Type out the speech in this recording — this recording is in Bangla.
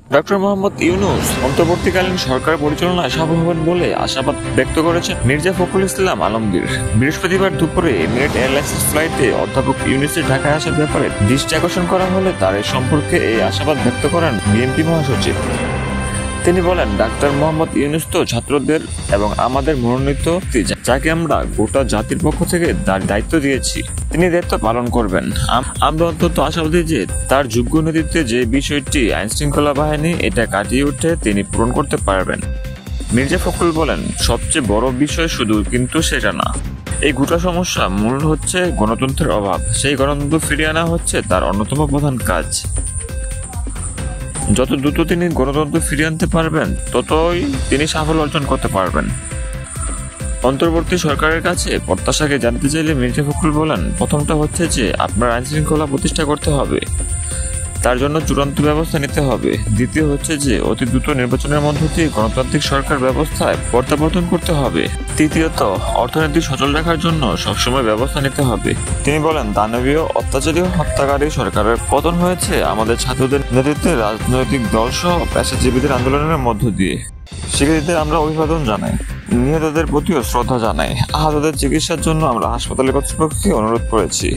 ডক্টর মোহাম্মদ ইউনূস অন্তর্বর্তীকালীন সরকার পরিচালনায় সফল হবেন বলে আশাবাদ ব্যক্ত করেছেন মির্জা ফখরুল ইসলাম আলমগীর। বৃহস্পতিবার দুপুরে এমিরেট এয়ারলাইন্সের ফ্লাইটে অধ্যাপক ইউনূসের ঢাকায় আসার ব্যাপারে দৃষ্টি আকর্ষণ করা হলে তার এই সম্পর্কে এই আশাবাদ ব্যক্ত করেন বিএনপি মহাসচিব। তিনি বলেন, ডাক্তার মোহাম্মদ ইউনূস তো ছাত্রদের এবং আমাদের মনোনীত ব্যক্তি, যাকে আমরা গোটা জাতির পক্ষ থেকে তার দায়িত্ব দিয়েছি, তিনি দায়িত্ব পালন করবেন। আমরা অত্যন্ত আশাবাদী যে তার যোগ্য নেতৃত্বে যে বিষয়টি আইন শৃঙ্খলা বাহিনী এটা কাটিয়ে উঠে তিনি পূরণ করতে পারবেন। মির্জা ফখরুল বলেন, সবচেয়ে বড় বিষয় শুধু কিন্তু সেটা না, এই গোটা সমস্যা মূল হচ্ছে গণতন্ত্রের অভাব। সেই গণতন্ত্র ফিরিয়ে আনা হচ্ছে তার অন্যতম প্রধান কাজ। যত দ্রুত তিনি গণতন্ত্র ফিরিয়ে আনতে পারবেন ততই তিনি সাফল্য অর্জন করতে পারবেন। অন্তর্বর্তী সরকারের কাছে প্রত্যাশাকে জানতে চাইলে মির্জা ফখরুল বলেন, প্রথমটা হচ্ছে যে আপনার আইন শৃঙ্খলা প্রতিষ্ঠা করতে হবে, তার জন্য চূড়ান্ত ব্যবস্থা নিতে হবে। দ্বিতীয় হচ্ছে যে অতি দ্রুত নির্বাচনের মধ্য দিয়ে গণতান্ত্রিক সরকার ব্যবস্থায় প্রত্যাবর্তন করতে হবে। তৃতীয়ত, অর্থনীতি সচল রাখার জন্য সবসময় ব্যবস্থা নিতে হবে। তিনি বলেন, দানবীয় অত্যাচারী হত্যাকারী সরকারের পতন হয়েছে আমাদের ছাত্রদের নেতৃত্বে রাজনৈতিক দল সহ পেশাজীবীদের আন্দোলনের মধ্য দিয়ে। শিক্ষার্থীদের আমরা অভিবাদন জানাই, নিহতদের প্রতিও শ্রদ্ধা জানাই। আহতদের চিকিৎসার জন্য আমরা হাসপাতালের কর্তৃপক্ষকে অনুরোধ করেছি।